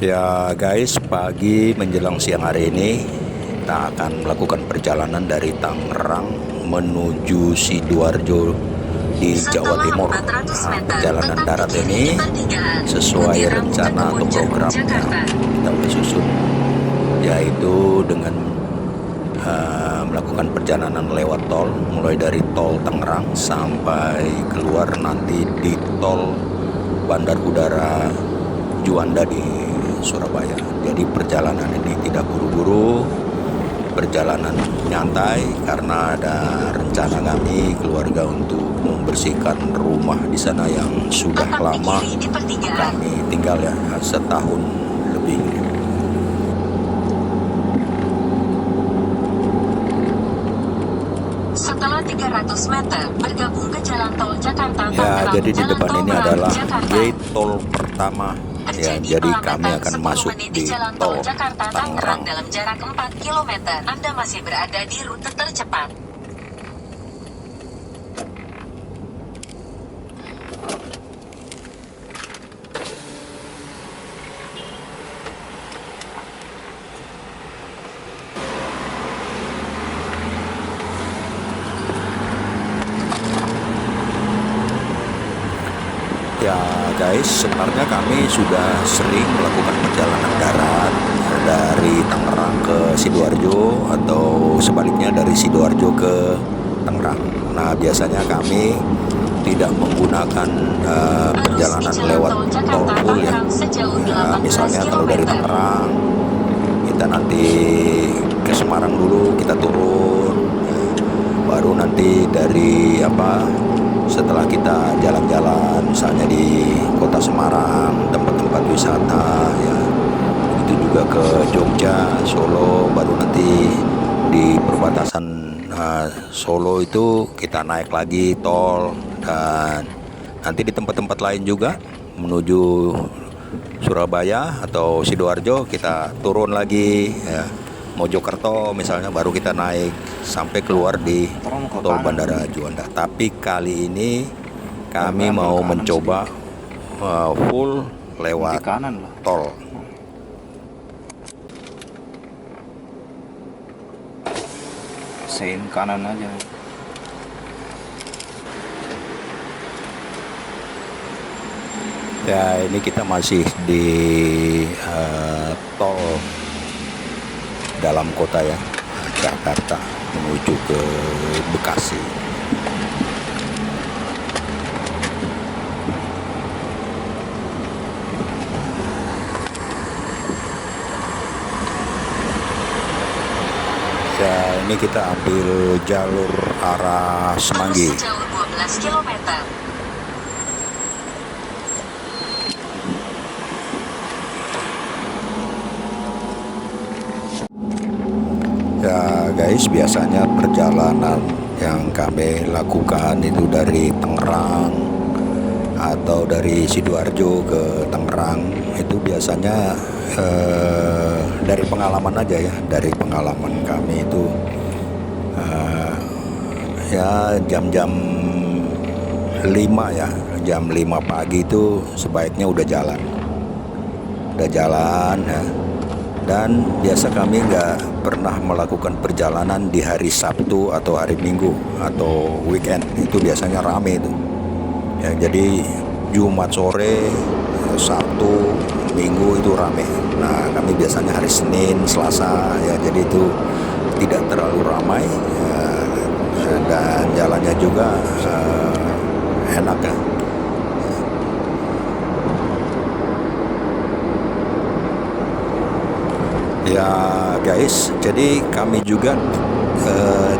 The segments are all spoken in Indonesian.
Ya guys, pagi menjelang siang hari ini kita akan melakukan perjalanan dari Tangerang menuju Sidoarjo di Jawa Timur. Nah, perjalanan darat ini sesuai rencana atau program yang kita udah susun, yaitu dengan melakukan perjalanan lewat tol, mulai dari tol Tangerang sampai keluar nanti di tol Bandar Udara Juanda di Surabaya. Jadi perjalanan ini tidak buru-buru, perjalanan nyantai karena ada rencana kami keluarga untuk membersihkan rumah di sana yang sudah lama kami tinggal ya, setahun lebih. Setelah 300 meter bergabung ke jalan tol Jakarta Ya, Tangerang. jadi di depan ini adalah Jakarta. gate tol pertama. Ya, jadi kami akan masuk di jalan tol Jakarta Tangerang. dalam jarak 4 km. Anda masih berada di rute tercepat. Ya guys, sebenarnya kami sudah sering melakukan perjalanan darat dari Tangerang ke Sidoarjo atau sebaliknya dari Sidoarjo ke Tangerang. Nah, biasanya kami tidak menggunakan perjalanan lewat tol full ya. Ya, misalnya kalau dari Tangerang kita nanti ke Semarang dulu, kita turun, baru nanti dari setelah kita jalan-jalan misalnya di kota Semarang, tempat-tempat wisata ya, itu juga ke Jogja, Solo, baru nanti di perbatasan Solo itu kita naik lagi tol, dan nanti di tempat-tempat lain juga menuju Surabaya atau Sidoarjo kita turun lagi ya, Mojokerto misalnya, baru kita naik sampai keluar di tol Bandara Juanda. Tapi kali ini kami mau mencoba full lewat tol. Sein kanan aja. Ya, ini kita masih di tol dalam kota ya, Jakarta menuju ke Bekasi. Ya, ini kita ambil jalur arah Semanggi. Sejauh 12 km. Ya guys, biasanya perjalanan yang kami lakukan itu dari Tangerang atau dari Sidoarjo ke Tangerang itu biasanya dari pengalaman aja ya, dari pengalaman kami itu ya jam-jam 5 ya, jam 5 pagi itu sebaiknya udah jalan ya. Dan biasa kami nggak pernah melakukan perjalanan di hari Sabtu atau hari Minggu atau weekend, itu biasanya rame itu ya. Jadi Jumat sore, Sabtu, Minggu itu rame. Nah, kami biasanya hari Senin, Selasa ya, jadi itu tidak terlalu ramai ya, dan jalannya juga enak ya. Ya guys, jadi kami juga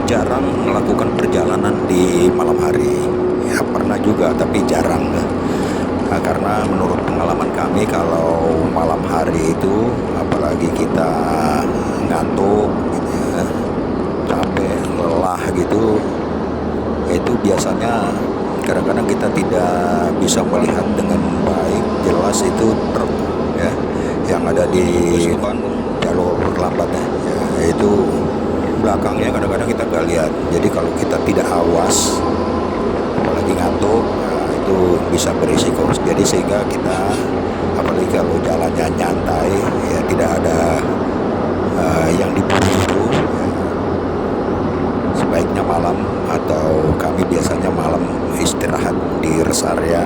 jarang melakukan perjalanan di malam hari. Ya pernah juga, tapi jarang ya. Nah, karena menurut pengalaman kami kalau malam hari itu, apalagi kita ngantuk gitu ya, capek, lelah gitu, itu biasanya kadang-kadang kita tidak bisa melihat dengan baik jelas itu truk ya yang ada di jalur lambatnya ya, itu belakangnya kadang-kadang kita nggak lihat. Jadi kalau kita tidak awas, apalagi ngantuk, nah itu bisa berisiko. Jadi sehingga kita apalagi kalau jalannya nyantai, ya tidak ada yang diburu-buru. Sebaiknya malam, atau kami biasanya malam istirahat di rest area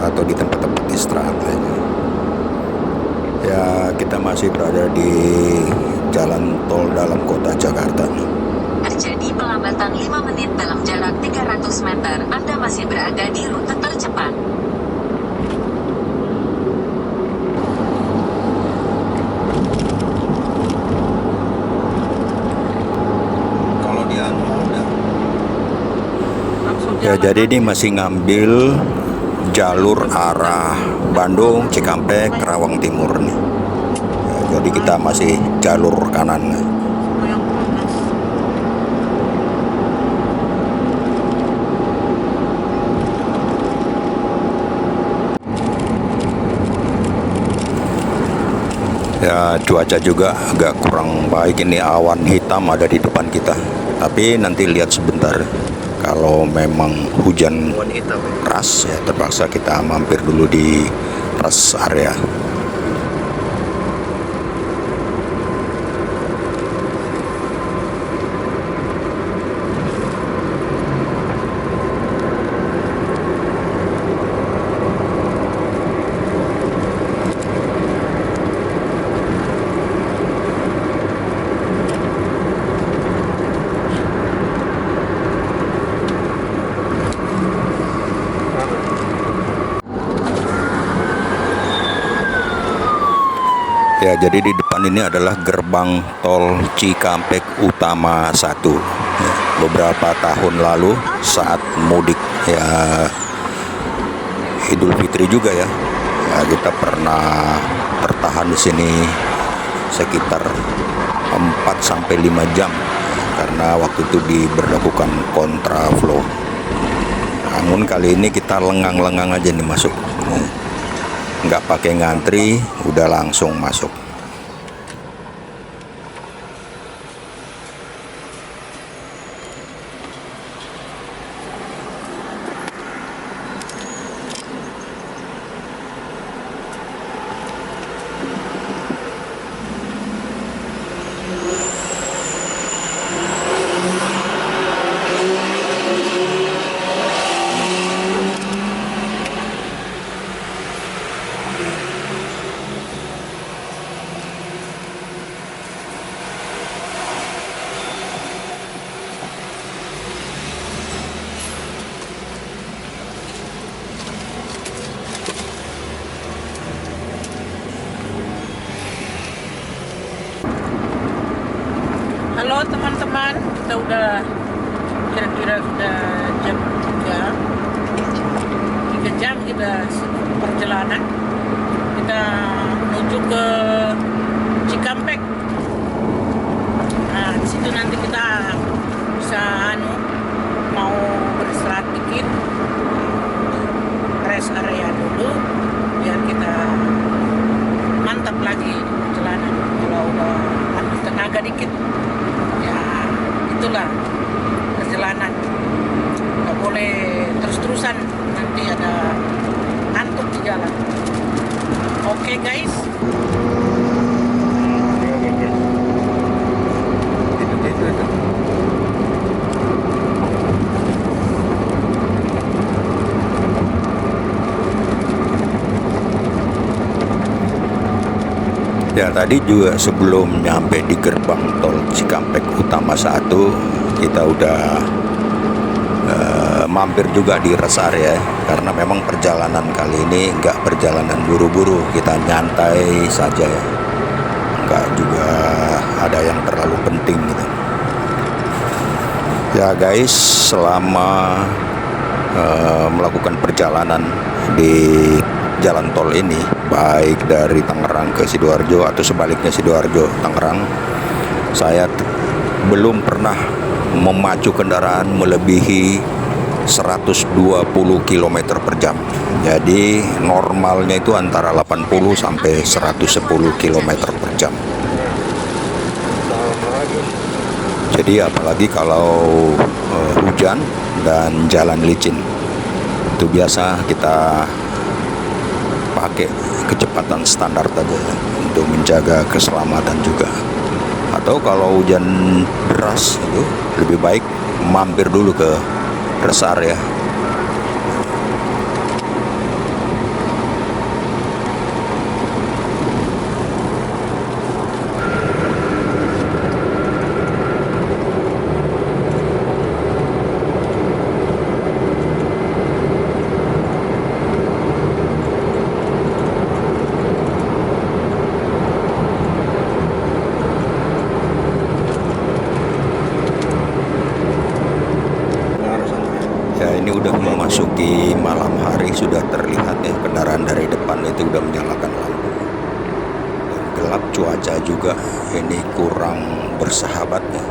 atau di tempat-tempat istirahat lainnya. Ya, kita masih berada di jalan tol dalam kota Jakarta. Terjadi pelambatan 5 menit dalam jarak 300 meter. Anda masih berada di rute tercepat. Ya, jadi ini masih ngambil jalur arah Bandung, Cikampek, Karawang Timur nih. Ya, jadi kita masih jalur kanan. Ya, cuaca juga agak kurang baik, ini awan hitam ada di depan kita. Tapi nanti lihat sebentar. Kalau memang hujan deras, ya terpaksa kita mampir dulu di rest area. Ya, jadi di depan ini adalah gerbang tol Cikampek Utama 1. Ya, beberapa tahun lalu saat mudik ya Idul Fitri juga ya, kita pernah tertahan di sini sekitar 4 sampai 5 jam karena waktu itu diberlakukan kontraflow. Namun kali ini kita lengang-lengang aja nih masuk. Nggak pakai ngantri, udah langsung masuk. Halo teman-teman, kita udah kira-kira sudah jam 3 jam kita perjalanan. Kita menuju ke Cikampek. Nah, di situ nanti kita bisa mau beristirahat dikit, rest area dulu, biar kita mantap lagi di perjalanan. Kalau udah habis tenaga dikit, ya itulah perjalanan. Nggak boleh terus-terusan, nanti ada ngantuk di jalan. Oke guys. Ya, tadi juga sebelum nyampe di gerbang tol Cikampek Utama 1, kita udah mampir juga di rest area, karena memang perjalanan kali ini nggak perjalanan buru-buru, kita nyantai saja ya, nggak juga ada yang terlalu penting gitu. Ya guys, selama melakukan perjalanan di jalan tol ini, baik dari Tangerang ke Sidoarjo atau sebaliknya Sidoarjo Tangerang, saya belum pernah memacu kendaraan melebihi 120 km per jam. Jadi normalnya itu antara 80 sampai 110 km per jam. Jadi apalagi kalau hujan dan jalan licin, itu biasa kita pakai kecepatan standar saja untuk menjaga keselamatan juga. Atau kalau hujan deras itu lebih baik mampir dulu ke rest area. Ya, ini udah memasuki malam hari, sudah terlihat ya kendaraan dari depan itu udah menyalakan lampu. Dan gelap, cuaca juga ini kurang bersahabat ya.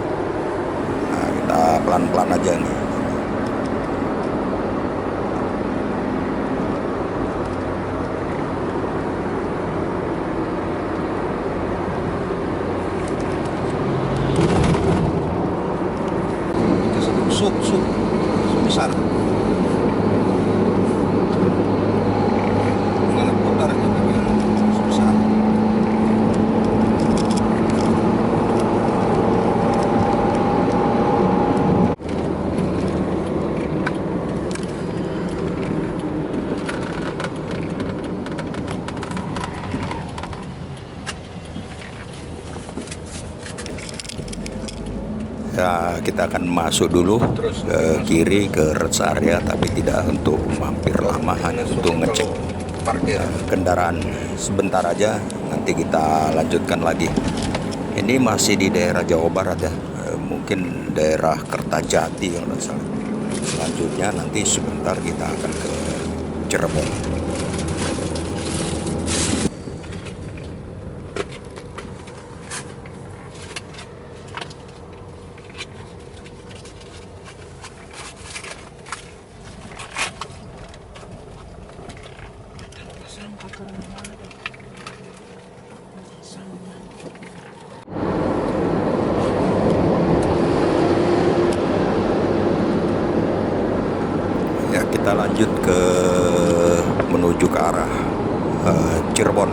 Nah, kita pelan-pelan aja nih. Suk besar. Jangan putar besar. Ya, kita akan masuk dulu ke kiri ke rest area, tapi tidak untuk mampir lama, hanya untuk ngecek kendaraan sebentar aja. Nanti kita lanjutkan lagi. Ini masih di daerah Jawa Barat ya, mungkin daerah Kertajati kalau tidak salah. Selanjutnya nanti sebentar kita akan ke Cirebon. Ya, kita lanjut menuju ke arah Cirebon.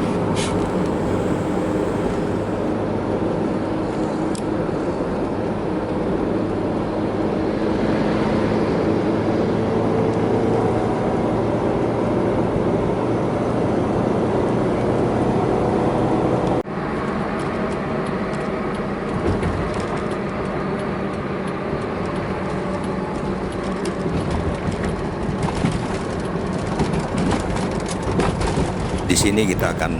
Di sini kita akan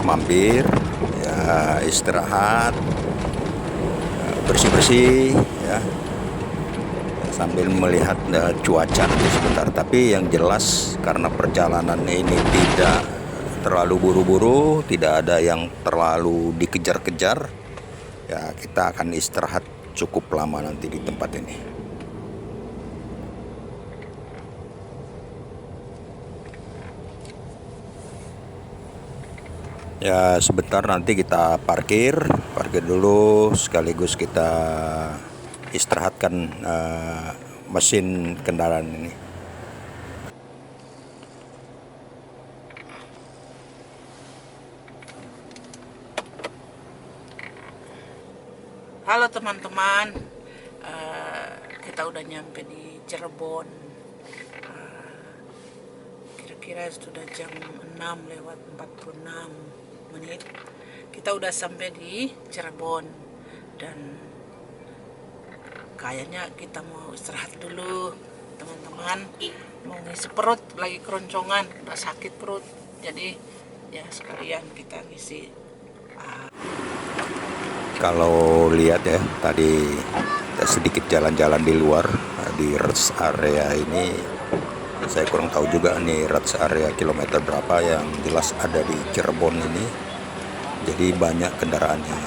mampir, ya, istirahat, bersih-bersih, ya, sambil melihat cuaca nanti sebentar. Tapi yang jelas karena perjalanan ini tidak terlalu buru-buru, tidak ada yang terlalu dikejar-kejar, ya kita akan istirahat cukup lama nanti di tempat ini. Ya, sebentar nanti kita parkir dulu, sekaligus kita istirahatkan mesin kendaraan ini. Halo teman-teman, kita udah nyampe di Cirebon. Kira-kira sudah jam 6:46. Kita udah sampai di Cirebon dan kayaknya kita mau istirahat dulu teman-teman, mau ngisi perut, lagi keroncongan, udah sakit perut, jadi ya sekalian kita ngisi. Kalau lihat ya, tadi kita sedikit jalan-jalan di luar di rest area ini. Saya kurang tahu juga nih rest area kilometer berapa, yang jelas ada di Cirebon ini. Jadi banyak kendaraan yang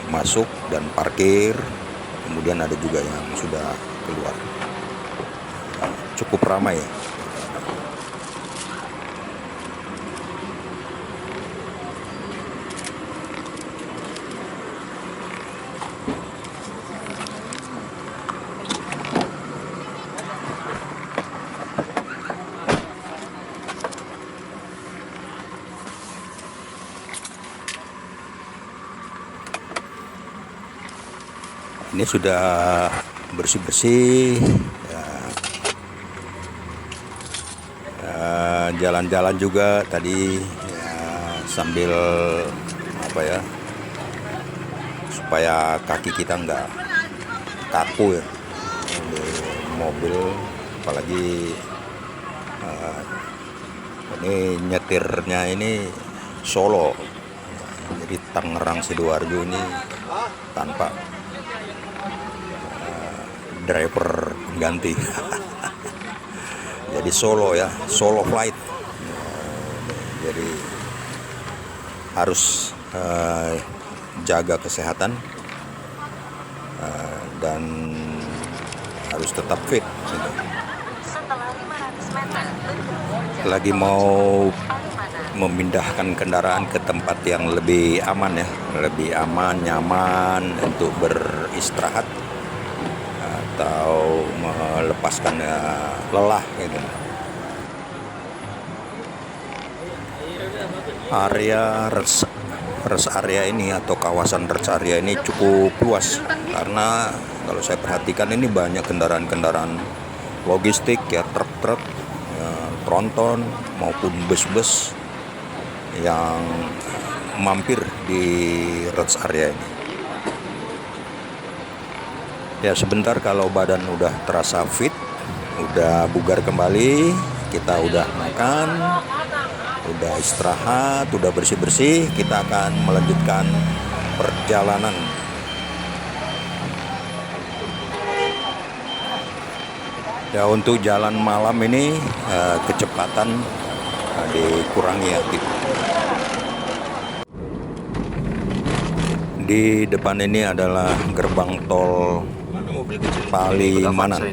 masuk dan parkir, kemudian ada juga yang sudah keluar. Cukup ramai ya. Ini sudah bersih-bersih ya, jalan-jalan juga tadi ya, sambil apa ya, supaya kaki kita nggak kaku ya di mobil, apalagi ini nyetirnya ini solo, jadi Tangerang Sidoarjo ini tanpa driver ganti. Jadi solo ya, solo flight. Jadi harus jaga kesehatan dan harus tetap fit gitu. Setelah 500 meter, Lagi mau memindahkan kendaraan ke tempat yang lebih aman ya, lebih aman, nyaman untuk beristirahat atau melepaskan lelah gitu. Area rest area ini atau kawasan rest area ini cukup luas, karena kalau saya perhatikan ini banyak kendaraan-kendaraan logistik ya, truk-truk ya, tronton maupun bus-bus yang mampir di rest area ini. Ya sebentar kalau badan udah terasa fit, udah bugar kembali, kita udah makan, udah istirahat, udah bersih-bersih, kita akan melanjutkan perjalanan. Ya untuk jalan malam ini kecepatan dikurangi ya. Di depan ini adalah gerbang tol Palimanan.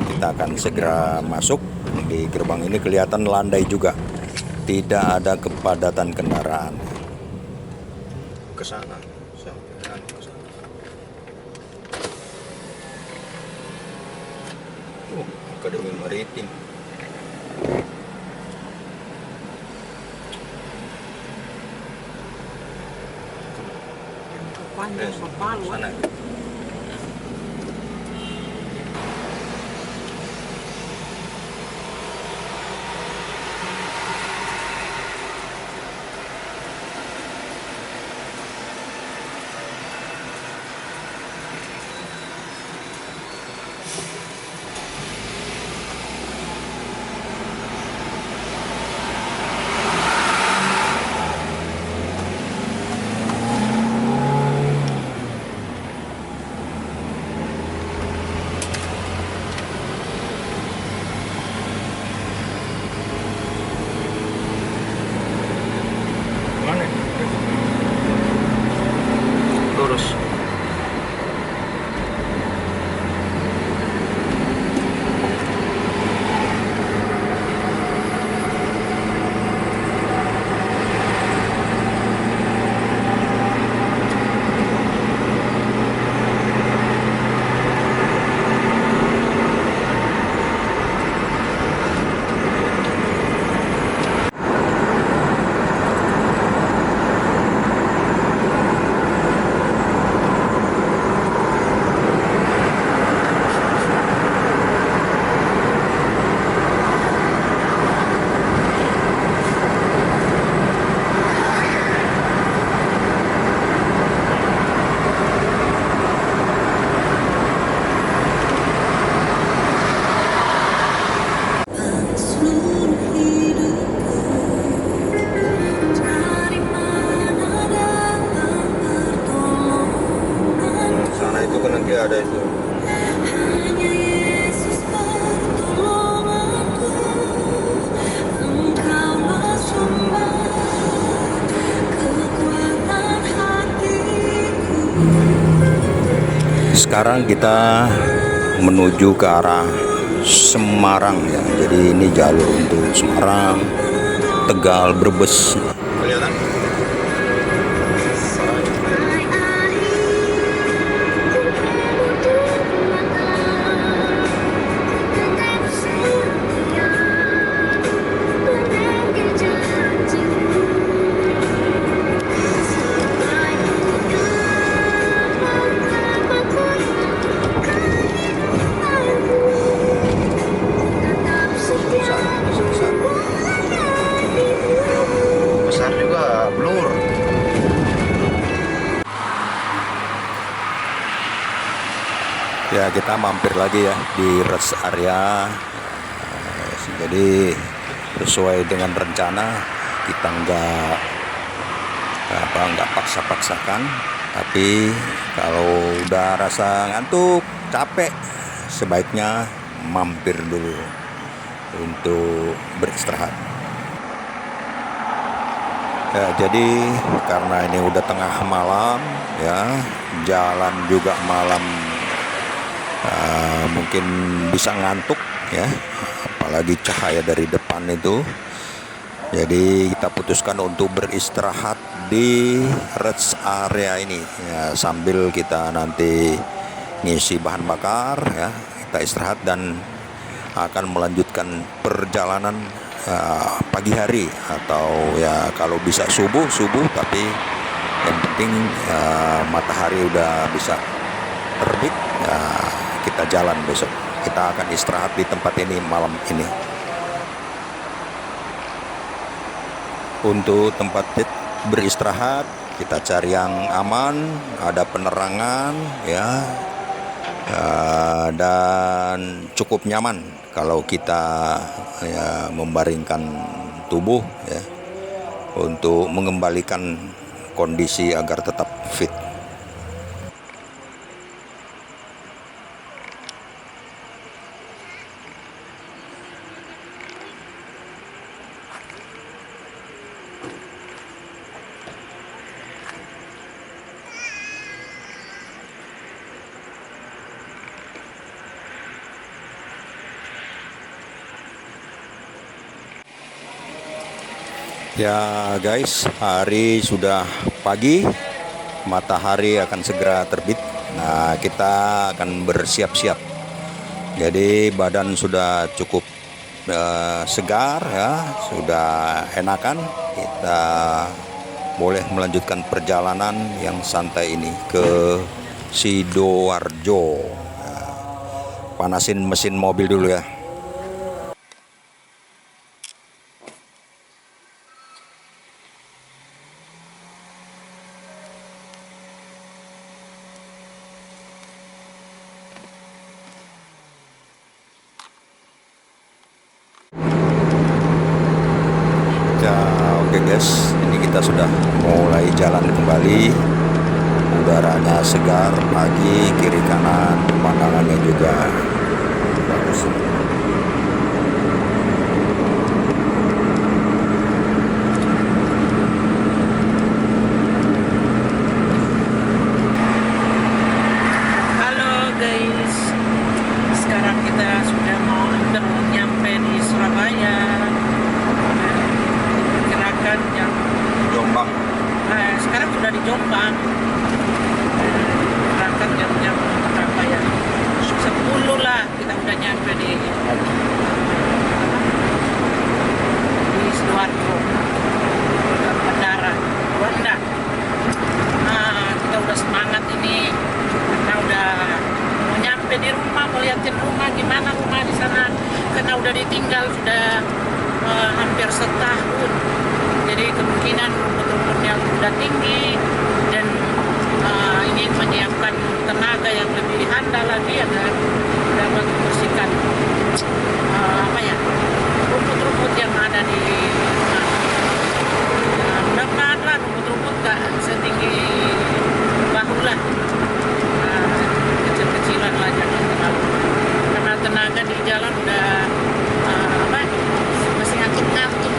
Kita akan segera masuk. Di gerbang ini kelihatan landai juga, tidak ada kepadatan kendaraan. Ke sana, Akademi Maritim. Panjang Palu. Sana. Lurus. Sana itu kan nanti ada itu. Sekarang kita menuju ke arah Semarang ya. Jadi ini jalur untuk Semarang, Tegal, Brebes. Kelihatan? Lur. Ya, kita mampir lagi ya di rest area. Jadi sesuai dengan rencana, kita nggak paksa-paksakan. Tapi kalau udah rasa ngantuk, capek, sebaiknya mampir dulu untuk beristirahat. Ya, jadi karena ini udah tengah malam ya, jalan juga malam, mungkin bisa ngantuk ya, apalagi cahaya dari depan itu. Jadi kita putuskan untuk beristirahat di rest area ini ya, sambil kita nanti ngisi bahan bakar ya. Kita istirahat dan akan melanjutkan perjalanan pagi hari, atau ya kalau bisa subuh, tapi yang penting matahari udah bisa terbit ya, kita jalan besok. Kita akan istirahat di tempat ini malam ini. Untuk tempat beristirahat kita cari yang aman, ada penerangan ya, dan cukup nyaman kalau kita ya membaringkan tubuh ya, untuk mengembalikan kondisi agar tetap fit. Ya guys, hari sudah pagi, matahari akan segera terbit. Nah, kita akan bersiap-siap. Jadi badan sudah cukup segar ya, sudah enakan. Kita boleh melanjutkan perjalanan yang santai ini ke Sidoarjo. Nah, panasin mesin mobil dulu ya. Oke guys, ini kita sudah mulai jalan kembali. Udaranya segar pagi, kiri kanan pemandangannya juga bagus. Halo guys, sekarang kita sudah mau nyampe di Surabaya. Diperkirakan jam Jombang. Sekarang sudah di Jombang. Berangkat jam berapa ya? 10 lah kita udah nyampe di Sidoarjo, bandara Juanda. Nah, kita udah semangat ini karena udah mau nyampe di rumah, mau liatin rumah gimana rumah di sana, karena udah ditinggal sudah hampir setahun. Jadi kemungkinan rumput-rumputnya sudah tinggi dan ingin menyiapkan tenaga yang lebih handal lagi agar dapat membersihkan rumput-rumput yang ada di rumah. Mudah-mudahan lah rumput-rumput gak setinggi bahu lah, kecil-kecilan lah, jangan terlalu, karena tenaga di jalan udah masih ngantuk-ngantuk.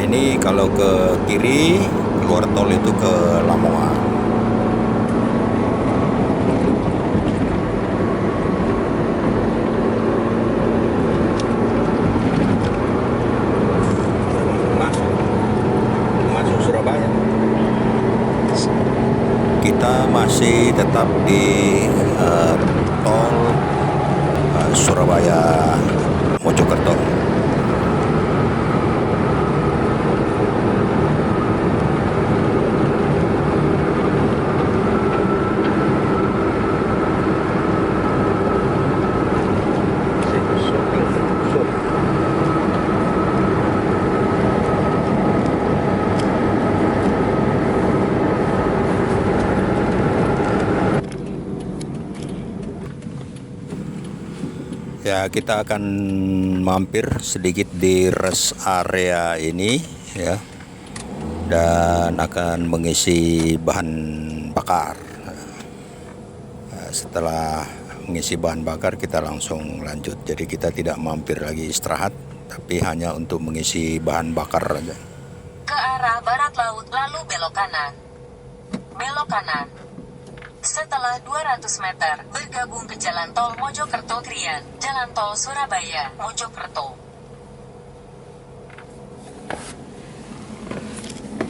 ini kalau ke kiri keluar tol itu ke Lamongan. Masuk Surabaya. Kita masih tetap di tol Surabaya Mojokerto. Ya, kita akan mampir sedikit di rest area ini ya, dan akan mengisi bahan bakar. Setelah mengisi bahan bakar kita langsung lanjut. Jadi kita tidak mampir lagi istirahat, tapi hanya untuk mengisi bahan bakar aja. Ke arah barat laut lalu belok kanan. Belok kanan. Setelah 200 meter, bergabung ke Jalan Tol Mojokerto Krian, Jalan Tol Surabaya, Mojokerto.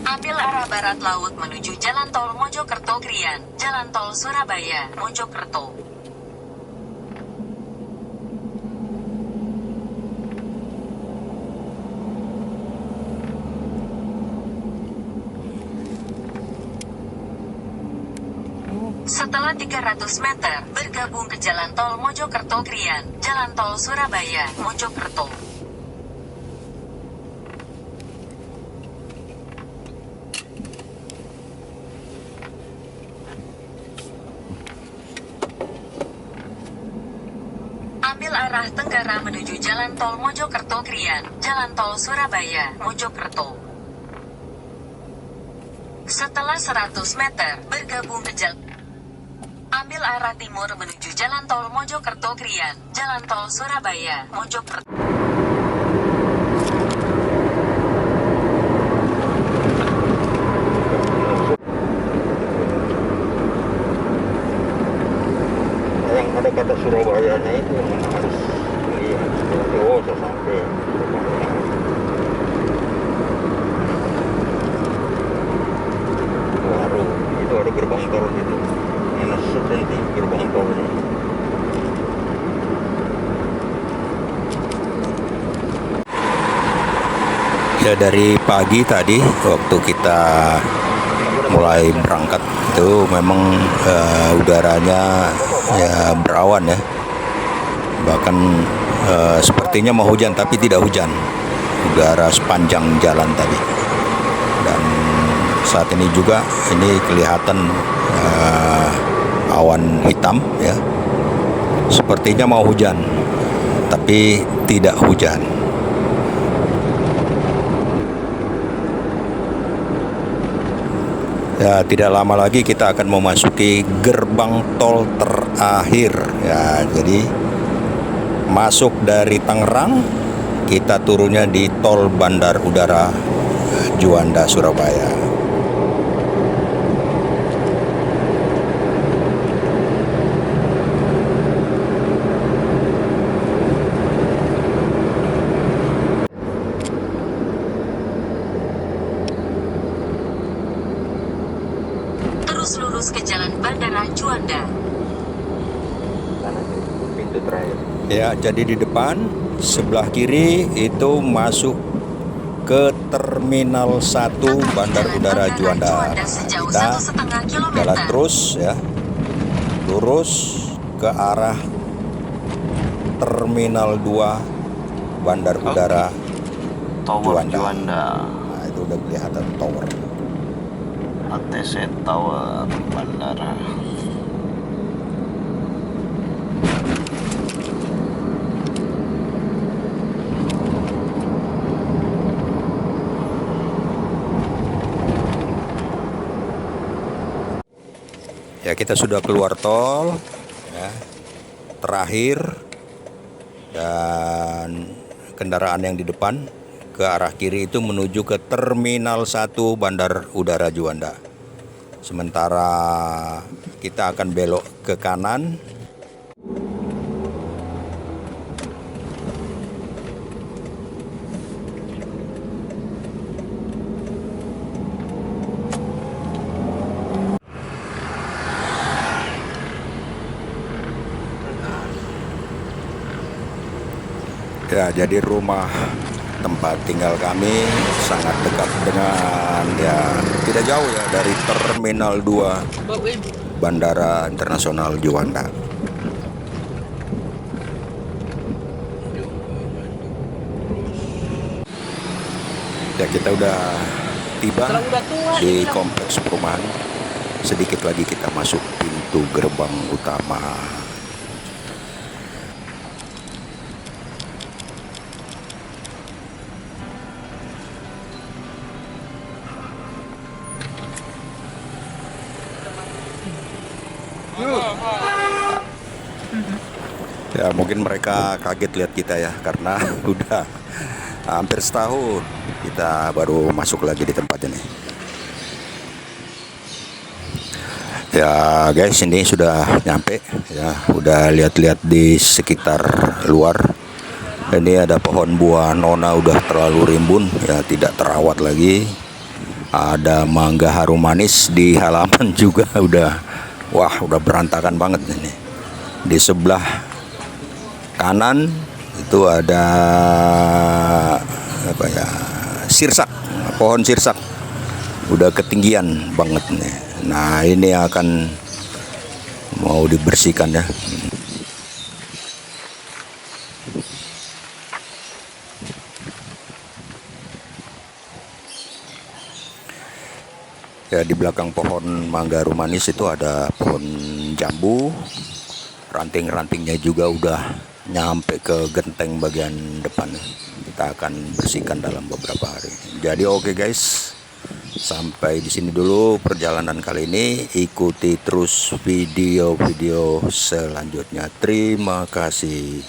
Ambil arah barat laut menuju Jalan Tol Mojokerto Krian, Jalan Tol Surabaya, Mojokerto. Setelah 300 meter, bergabung ke Jalan Tol Mojokerto Krian, Jalan Tol Surabaya, Mojokerto. Ambil arah tenggara menuju Jalan Tol Mojokerto Krian, Jalan Tol Surabaya, Mojokerto. Setelah 100 meter, bergabung ke Jalan. Ambil arah timur menuju Jalan Tol Mojokerto Krian, Jalan Tol Surabaya, Mojokerto. Yang ada kata Surabayanya itu yang harus lihat. Oh, sampai baru itu ada gerbang tol itu. Nanti gerbang tolnya. Ya, dari pagi tadi waktu kita mulai berangkat itu memang udaranya ya berawan ya, bahkan sepertinya mau hujan tapi tidak hujan, udara sepanjang jalan tadi. Dan saat ini juga ini kelihatan awan hitam ya, sepertinya mau hujan tapi tidak hujan. Ya, tidak lama lagi kita akan memasuki gerbang tol terakhir ya. Jadi masuk dari Tangerang, kita turunnya di tol Bandar Udara Juanda Surabaya. Lurus ke Jalan Bandara Juanda. Pintu terakhir. Ya, jadi di depan sebelah kiri itu masuk ke Terminal 1 Bandar Udara Juanda. Kita jalan terus ya, lurus ke arah Terminal 2 Bandar Udara Juanda. Nah, itu udah kelihatan tower. ATC Tower Bandara. Ya, kita sudah keluar tol ya, terakhir, dan kendaraan yang di depan ke arah kiri itu menuju ke Terminal 1 Bandar Udara Juanda. Sementara kita akan belok ke kanan. Ya, jadi rumah tempat tinggal kami sangat dekat dengan, ya tidak jauh ya dari Terminal 2 Bandara Internasional Juanda. Ya, kita udah tiba di kompleks perumahan. Sedikit lagi kita masuk pintu gerbang utama. Ya, mungkin mereka kaget lihat kita ya, karena udah hampir setahun kita baru masuk lagi di tempat ini. Ya guys, ini sudah nyampe ya, udah lihat-lihat di sekitar luar. Ini ada pohon buah nona udah terlalu rimbun ya, tidak terawat lagi. Ada mangga harum manis di halaman juga udah, wah udah berantakan banget ini. Di sebelah kanan itu ada apa ya, sirsak, pohon sirsak udah ketinggian banget nih. Nah, ini akan mau dibersihkan ya. Ya, di belakang pohon mangga harum manis itu ada pohon jambu. Ranting-rantingnya juga udah nyampe ke genteng bagian depan. Kita akan bersihkan dalam beberapa hari. Jadi oke guys, sampai di sini dulu perjalanan kali ini. Ikuti terus video-video selanjutnya. Terima kasih.